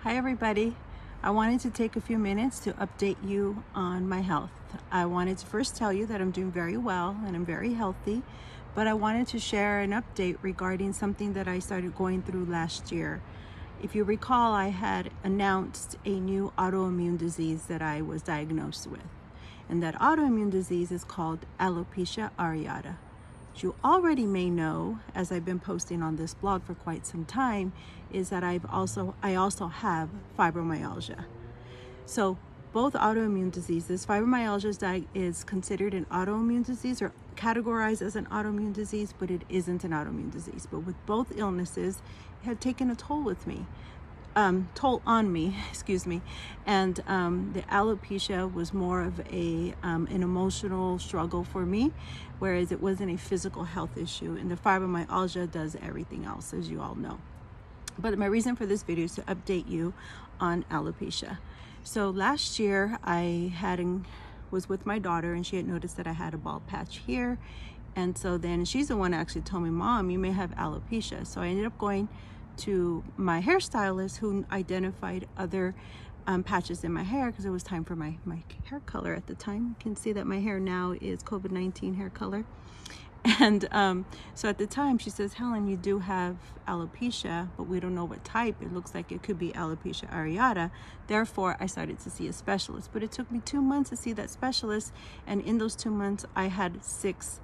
Hi everybody. I wanted to take a few minutes to update you on my health. I wanted to first tell you that I'm doing very well and I'm very healthy, but I wanted to share an update regarding something that I started going through last year. If you recall, I had announced a new autoimmune disease that I was diagnosed with, and that autoimmune disease is called alopecia areata. You already may know, as I've been posting on this blog for quite some time, is that I also have fibromyalgia. So both autoimmune diseases, fibromyalgia is considered an autoimmune disease or categorized as an autoimmune disease, but it isn't an autoimmune disease. But with both illnesses, it had taken a toll on me, excuse me. And the alopecia was more of an emotional struggle for me, whereas it wasn't a physical health issue. And the fibromyalgia does everything else, as you all know. But my reason for this video is to update you on alopecia. So last year was with my daughter, and she had noticed that I had a bald patch here. And so then she's the one that actually told me, "Mom, you may have alopecia." So I ended up going to my hairstylist, who identified other patches in my hair, because it was time for my hair color at the time. You can see that my hair now is COVID-19 hair color. And so at the time she says, "Helen, you do have alopecia, but we don't know what type. It looks like it could be alopecia areata." Therefore, I started to see a specialist. But it took me 2 months to see that specialist. And in those 2 months, I had 6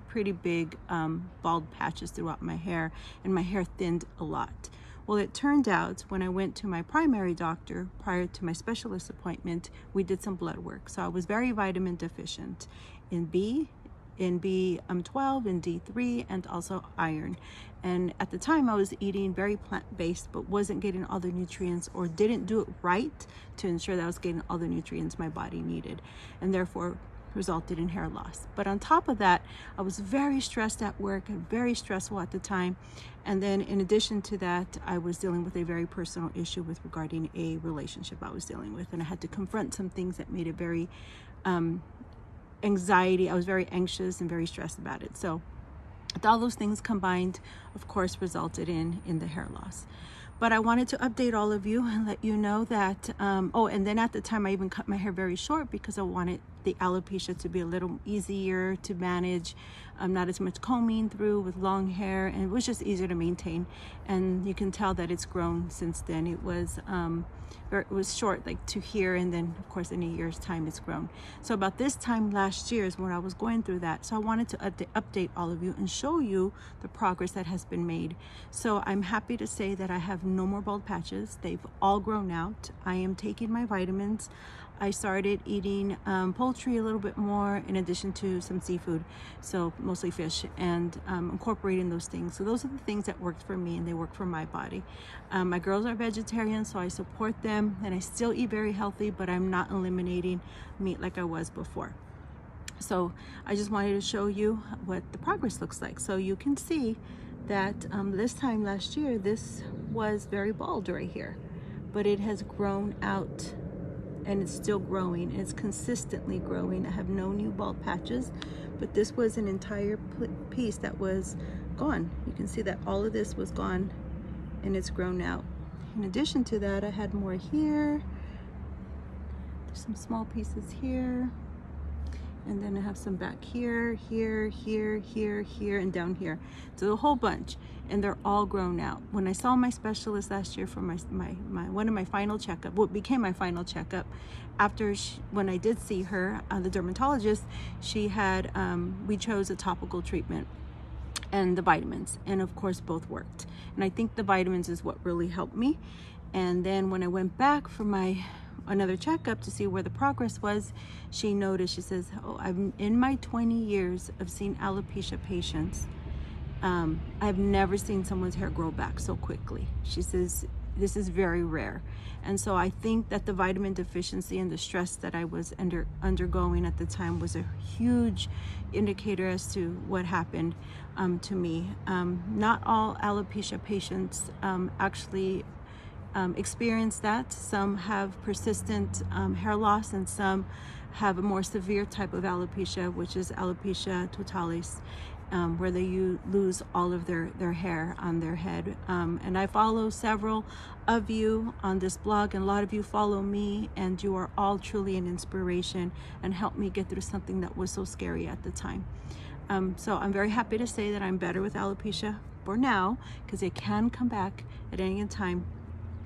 pretty big bald patches throughout my hair, and my hair thinned a lot. Well, it turned out when I went to my primary doctor prior to my specialist appointment, we did some blood work. So I was very vitamin deficient in B12 and D3, and also iron. And at the time I was eating very plant-based, but wasn't getting all the nutrients, or didn't do it right to ensure that I was getting all the nutrients my body needed, and therefore resulted in hair loss. But on top of that, I was very stressed at work and very stressful at the time. And then in addition to that, I was dealing with a very personal issue regarding a relationship I was dealing with, and I had to confront some things that made it very anxiety. I was very anxious and very stressed about it. So all those things combined, of course, resulted in the hair loss. But I wanted to update all of you and let you know that, and then at the time I even cut my hair very short, because I wanted the alopecia to be a little easier to manage, not as much combing through with long hair, and it was just easier to maintain. And you can tell that it's grown since then. It was short, like to here, and then of course in a year's time it's grown. So about this time last year is when I was going through that. So I wanted to update all of you and show you the progress that has been made. So I'm happy to say that I have no more bald patches. They've all grown out. I am taking my vitamins. I started eating poultry a little bit more, in addition to some seafood, so mostly fish, and incorporating those things. So those are the things that worked for me, and they work for my body. My girls are vegetarian, so I support them, and I still eat very healthy, but I'm not eliminating meat like I was before. So I just wanted to show you what the progress looks like. So you can see that this time last year, this was very bald right here, but it has grown out, and it's still growing. It's consistently growing. I have no new bald patches, but this was an entire piece that was gone. You can see that all of this was gone, and it's grown out. In addition to that, I had more here. There's some small pieces here. And then I have some back here, here, and down here. So a whole bunch, and they're all grown out. When I saw my specialist last year for one of my final checkup, what became my final checkup, when I did see her, the dermatologist, she had, we chose a topical treatment and the vitamins, and of course both worked. And I think the vitamins is what really helped me. And then when I went back for another checkup to see where the progress was, she noticed, she says, "Oh, in my 20 years of seeing alopecia patients, I've never seen someone's hair grow back so quickly." She says, "This is very rare." And so I think that the vitamin deficiency and the stress that I was undergoing at the time was a huge indicator as to what happened to me. Not all alopecia patients actually experience that. Some have persistent hair loss, and some have a more severe type of alopecia, which is alopecia totalis. where they lose all of their hair on their head. And I follow several of you on this blog, and a lot of you follow me, and you are all truly an inspiration and helped me get through something that was so scary at the time. So I'm very happy to say that I'm better with alopecia for now, because it can come back at any time.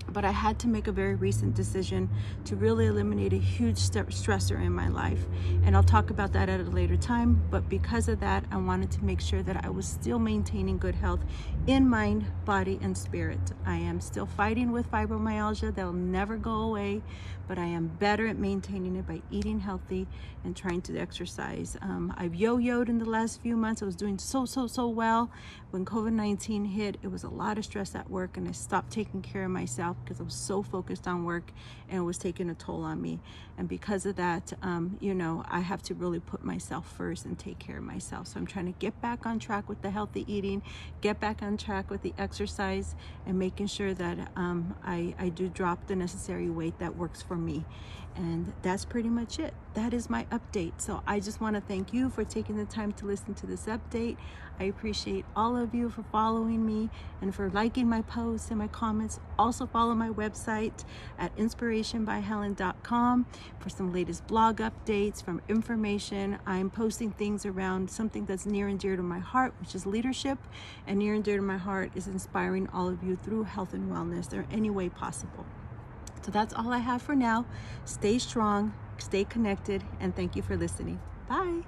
But I had to make a very recent decision to really eliminate a huge stressor in my life. And I'll talk about that at a later time. But because of that, I wanted to make sure that I was still maintaining good health in mind, body, and spirit. I am still fighting with fibromyalgia. That'll never go away. But I am better at maintaining it by eating healthy and trying to exercise. I've yo-yoed in the last few months. I was doing so well. When COVID-19 hit, it was a lot of stress at work, and I stopped taking care of myself because I was so focused on work, and it was taking a toll on me. And because of that, I have to really put myself first and take care of myself. So I'm trying to get back on track with the healthy eating, get back on track with the exercise, and making sure that I do drop the necessary weight that works for me. And that's pretty much it. That is my update. So I just want to thank you for taking the time to listen to this update. I appreciate all of you for following me and for liking my posts and my comments. Also follow my website at inspirationbyhelen.com for some latest blog updates, from information. I'm posting things around something that's near and dear to my heart, which is leadership, and near and dear to my heart is inspiring all of you through health and wellness in any way possible. So that's all I have for now. Stay strong, stay connected, and thank you for listening. Bye.